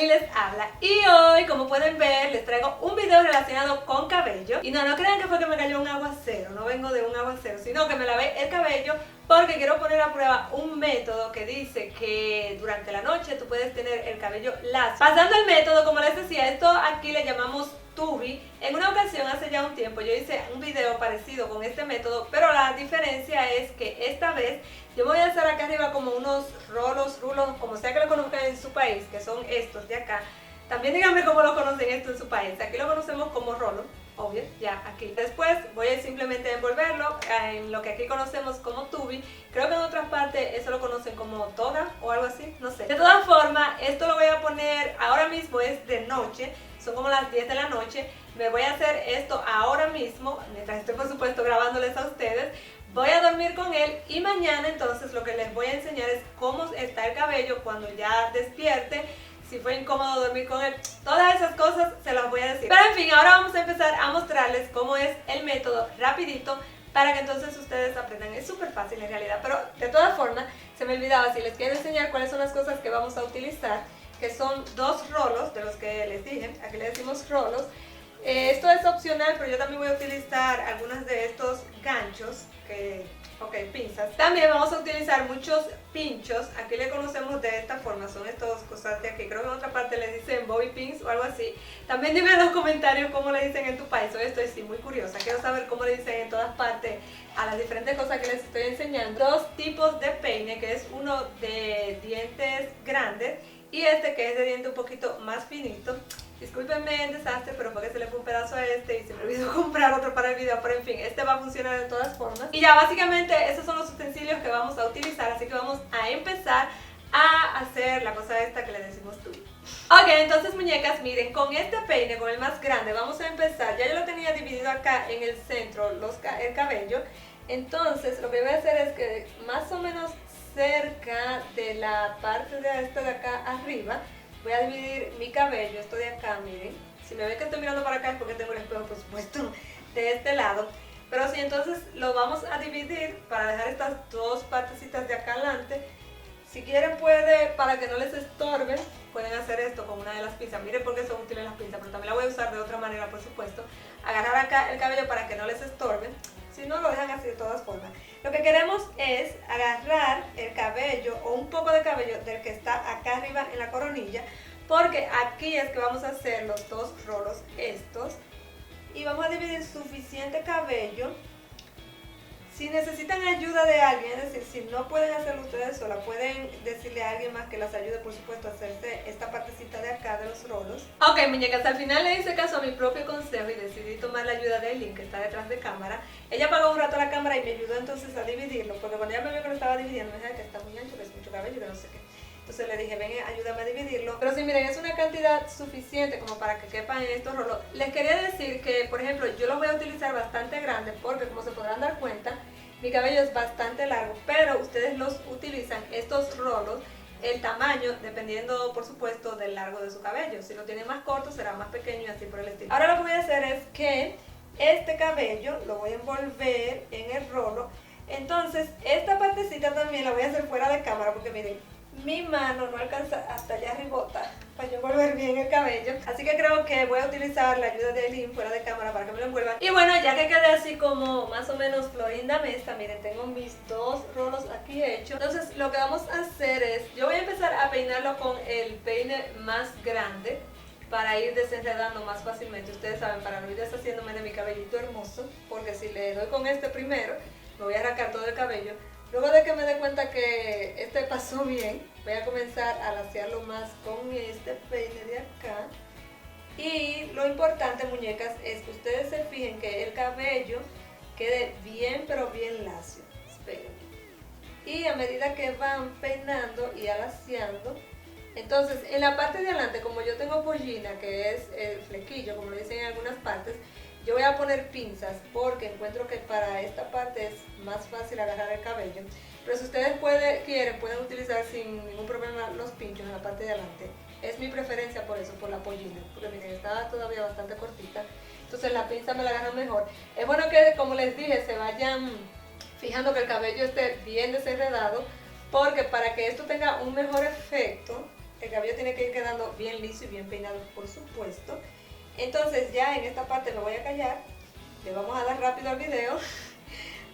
Eli les habla y hoy, como pueden ver, les traigo un video relacionado con cabello. Y no crean que fue que me cayó un aguacero, no vengo de un aguacero, sino que me lavé el cabello porque quiero poner a prueba un método que dice que durante la noche tú puedes tener el cabello lacio. Pasando el método, como les decía, esto aquí le llamamos tubi. En una ocasión, hace ya un tiempo, yo hice un video parecido con este método, pero la diferencia es que esta vez yo voy a hacer acá arriba como unos rulos, como sea que lo conozcan en su país, que son estos de acá. También díganme cómo lo conocen esto en su país. Aquí lo conocemos como rolo, obvio, ya aquí. Después voy a simplemente envolverlo en lo que aquí conocemos como tubi. Creo que en otras partes eso lo conocen como toga o algo así, no sé. De todas formas, esto lo voy a poner, ahora mismo es de noche, son como las 10 de la noche. Me voy a hacer esto ahora mismo, mientras estoy por supuesto grabándoles a ustedes. Voy a dormir con él y mañana entonces lo que les voy a enseñar es cómo está el cabello cuando ya despierte. Si fue incómodo dormir con él, todas esas cosas se las voy a decir. Pero en fin, ahora vamos a empezar a mostrarles cómo es el método rapidito para que entonces ustedes aprendan. Es súper fácil en realidad, pero de todas formas se me olvidaba, si les quiero enseñar cuáles son las cosas que vamos a utilizar, que son dos rolos de los que les dije, aquí le decimos rolos. Esto es opcional, pero yo también voy a utilizar algunas de estos ganchos, pinzas. También vamos a utilizar muchos pinchos, aquí le conocemos de esta forma, son estas cosas de aquí, creo que en otra parte le dicen bobby pins o algo así. También dime en los comentarios cómo le dicen en tu país, hoy estoy sí muy curiosa, quiero saber cómo le dicen en todas partes a las diferentes cosas que les estoy enseñando. Dos tipos de peine, que es uno de dientes grandes y este que es de diente un poquito más finito. Discúlpenme el desastre, pero fue que se le fue un pedazo a este y se me olvidó comprar otro para el video, pero en fin, este va a funcionar de todas formas. Y ya básicamente esos son los utensilios que vamos a utilizar, así que vamos a empezar a hacer la cosa esta que le decimos tubi. Ok, entonces muñecas, miren, con este peine, con el más grande, vamos a empezar. Ya yo lo tenía dividido acá en el centro, el cabello. Entonces lo que voy a hacer es que más o menos cerca de la parte de esta de acá arriba, voy a dividir mi cabello, esto de acá, miren. Si me ven que estoy mirando para acá es porque tengo el espejo, por supuesto, de este lado. Pero sí, entonces lo vamos a dividir para dejar estas dos partecitas de acá adelante. Si quieren para que no les estorben, pueden hacer esto con una de las pinzas. Miren por qué son útiles las pinzas, pero también la voy a usar de otra manera, por supuesto. Agarrar acá el cabello para que no les estorben. Si no, lo dejan así de todas formas. Lo que queremos es agarrar el cabello o un poco de cabello del que está acá arriba en la coronilla, porque aquí es que vamos a hacer los dos rolos estos y vamos a dividir suficiente cabello. Si necesitan ayuda de alguien, es decir, si no pueden hacerlo ustedes solas, pueden decirle a alguien más que las ayude, por supuesto, a hacerse esta partecita de acá de los rolos. Ok, muñecas, al final le hice caso a mi propio consejo y decidí tomar la ayuda de Eileen, que está detrás de cámara. Ella apagó un rato la cámara y me ayudó entonces a dividirlo, porque cuando ella me vio que lo estaba dividiendo, me dijo que está muy ancho, que es mucho cabello, que no sé qué. Entonces le dije, ven, ayúdame a dividirlo. Pero si miren, es una cantidad suficiente como para que quepan en estos rolos. Les quería decir que, por ejemplo, yo los voy a utilizar bastante grandes porque, como se podrán dar cuenta, mi cabello es bastante largo, pero ustedes los utilizan, estos rolos, el tamaño, dependiendo, por supuesto, del largo de su cabello. Si lo tienen más corto, será más pequeño y así por el estilo. Ahora lo que voy a hacer es que este cabello lo voy a envolver en el rolo. Entonces, esta partecita también la voy a hacer fuera de cámara porque miren, mi mano no alcanza hasta allá arribota para yo envolver bien el cabello. Así que creo que voy a utilizar la ayuda de Eileen fuera de cámara para que me lo envuelvan. Y bueno, ya que quedé así como más o menos Florinda Mesa, miren, tengo mis dos rolos aquí hechos. Entonces lo que vamos a hacer es, yo voy a empezar a peinarlo con el peine más grande para ir desenredando más fácilmente. Ustedes saben, para no ir deshaciéndome de mi cabellito hermoso, porque si le doy con este primero, me voy a arrancar todo el cabello. Luego de que me dé cuenta que este pasó bien, voy a comenzar a lacearlo más con este peine de acá. Y lo importante, muñecas, es que ustedes se fijen que el cabello quede bien, pero bien lacio. Espérenme. Y a medida que van peinando y alaciando, entonces en la parte de adelante, como yo tengo pollina, que es el flequillo, como lo dicen en algunas partes, yo voy a poner pinzas porque encuentro que para esta parte es más fácil agarrar el cabello. Pero si ustedes quieren, pueden utilizar sin ningún problema los pinchos en la parte de adelante. Es mi preferencia por eso, por la pollina, porque miren, está todavía bastante cortita. Entonces la pinza me la agarra mejor. Es bueno que, como les dije, se vayan fijando que el cabello esté bien desenredado, porque para que esto tenga un mejor efecto, El cabello tiene que ir quedando bien liso y bien peinado, por supuesto. Entonces ya en esta parte me voy a callar. Le vamos a dar rápido al video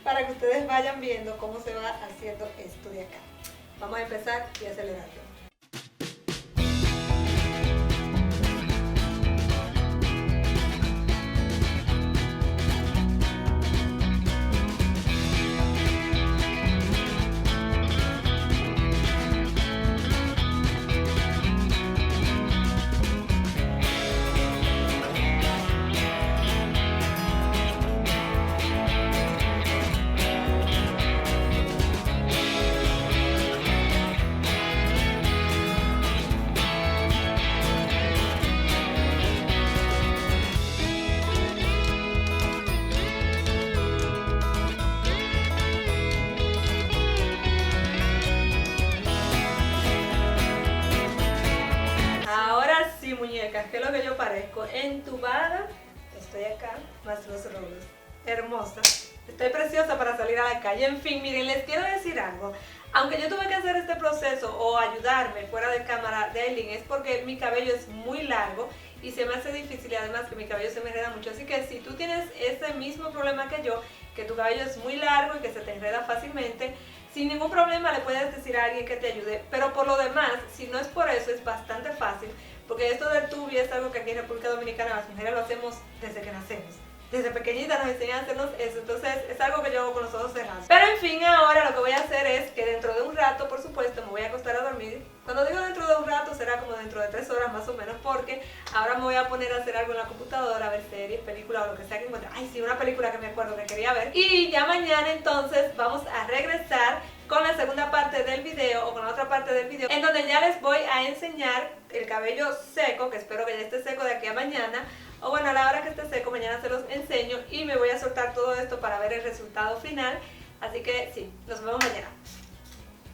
para que ustedes vayan viendo cómo se va haciendo esto de acá. Vamos a empezar y acelerarlo. Muñecas, que es lo que yo parezco, entubada, estoy acá, más los rolos, hermosa, estoy preciosa para salir a la calle. En fin, miren, les quiero decir algo, aunque yo tuve que hacer este proceso o ayudarme fuera de cámara de Aileen, es porque mi cabello es muy largo y se me hace difícil, y además que mi cabello se me enreda mucho, así que si tú tienes ese mismo problema que yo, que tu cabello es muy largo y que se te enreda fácilmente, sin ningún problema le puedes decir a alguien que te ayude, pero por lo demás, si no es por eso, es bastante fácil, porque esto del tubi es algo que aquí en República Dominicana las mujeres lo hacemos desde que nacemos. Desde pequeñita nos enseñan a hacernos eso, entonces es algo que yo hago con los ojos cerrados. Pero en fin, ahora lo que voy a hacer es que dentro de un rato, por supuesto, me voy a acostar a dormir. Cuando digo dentro de un rato, será como dentro de 3 horas más o menos, porque ahora me voy a poner a hacer algo en la computadora, a ver series, películas o lo que sea que encuentre. Ay, sí, una película que me acuerdo que quería ver. Y ya mañana entonces vamos a regresar con la segunda parte del video o con la otra parte del video, en donde ya les voy a enseñar el cabello seco, que espero que ya esté seco de aquí a mañana, o bueno, a la hora que esté seco mañana se los enseño y me voy a soltar todo esto para ver el resultado final. Así que sí, nos vemos mañana.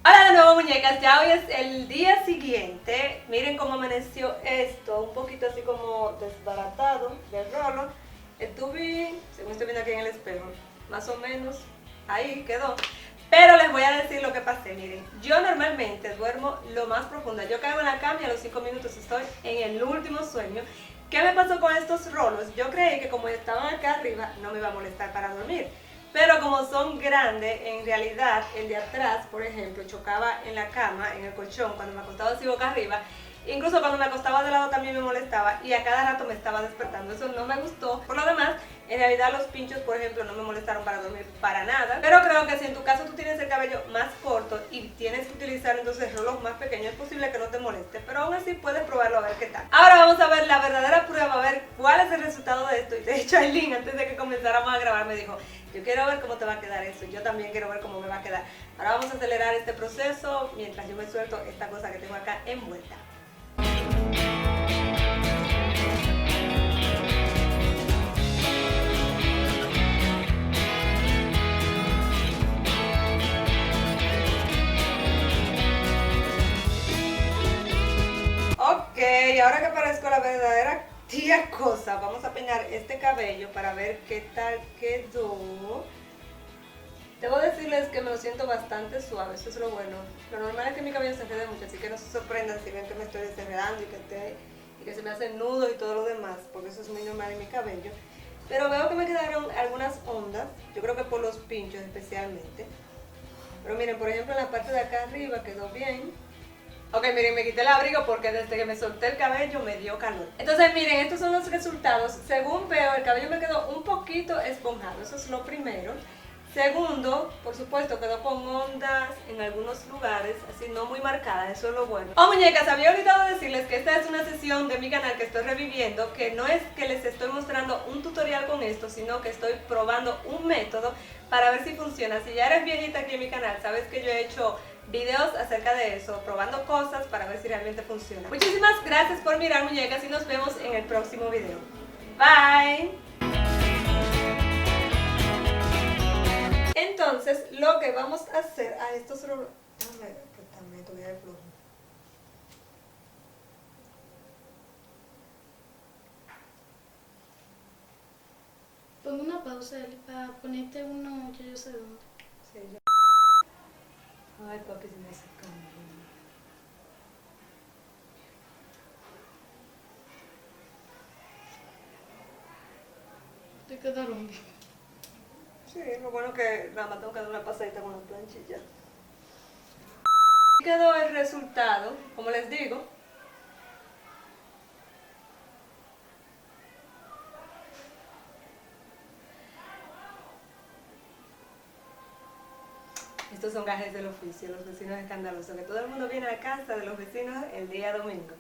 Hola de nuevo, muñecas, ya hoy es el día siguiente. Miren cómo amaneció esto, un poquito así como desbaratado del rolo. El tubi, según estoy viendo aquí en el espejo, más o menos ahí quedó. Pero les voy a decir lo que pasé, miren, yo normalmente duermo lo más profundo, yo caigo en la cama y a los 5 minutos estoy en el último sueño. ¿Qué me pasó con estos rolos? Yo creí que como estaban acá arriba no me iba a molestar para dormir, pero como son grandes, en realidad el de atrás, por ejemplo, chocaba en la cama, en el colchón, cuando me acostaba así boca arriba. Incluso cuando me acostaba de lado también me molestaba y a cada rato me estaba despertando. Eso no me gustó. Por lo demás, en realidad los pinchos, por ejemplo, no me molestaron para dormir para nada. Pero creo que si en tu caso tú tienes el cabello más corto y tienes que utilizar entonces rolos más pequeños, es posible que no te moleste. Pero aún así puedes probarlo a ver qué tal. Ahora vamos a ver la verdadera prueba, a ver cuál es el resultado de esto. Y de hecho Aileen, antes de que comenzáramos a grabar, me dijo: yo quiero ver cómo te va a quedar eso, yo también quiero ver cómo me va a quedar. Ahora vamos a acelerar este proceso mientras yo me suelto esta cosa que tengo acá envuelta. Ok, ahora que parezco la verdadera tía cosa, vamos a peinar este cabello para ver qué tal quedó. Debo decirles que me lo siento bastante suave, eso es lo bueno. Lo normal es que mi cabello se enrede mucho, así que no se sorprendan si ven que me estoy desenredando y que se me hacen nudos y todo lo demás, porque eso es muy normal en mi cabello. Pero veo que me quedaron algunas ondas, yo creo que por los pinchos especialmente. Pero miren, por ejemplo, en la parte de acá arriba quedó bien. Ok, miren, me quité el abrigo porque desde que me solté el cabello me dio calor. Entonces, miren, estos son los resultados. Según veo, el cabello me quedó un poquito esponjado, eso es lo primero. Segundo, por supuesto, quedó con ondas en algunos lugares, así no muy marcadas, eso es lo bueno. Oh, muñecas, había olvidado decirles que esta es una sesión de mi canal que estoy reviviendo, que no es que les estoy mostrando un tutorial con esto, sino que estoy probando un método para ver si funciona. Si ya eres viejita aquí en mi canal, sabes que yo he hecho videos acerca de eso, probando cosas para ver si realmente funciona. Muchísimas gracias por mirar, muñecas, y nos vemos en el próximo video. Bye. Entonces, lo que vamos a hacer a estos rolos... Déjame quitarme todavía el flujo. Pongo una pausa para ponerte uno que yo sé dónde. Sí, ya. Ay, papi, se me hace cambio. quedaron bien. Sí, lo bueno es que nada más tengo que dar una pasadita con la planchilla. Quedó el resultado, como les digo. Estos son gajes del oficio, los vecinos escandalosos, que todo el mundo viene a casa de los vecinos el día domingo.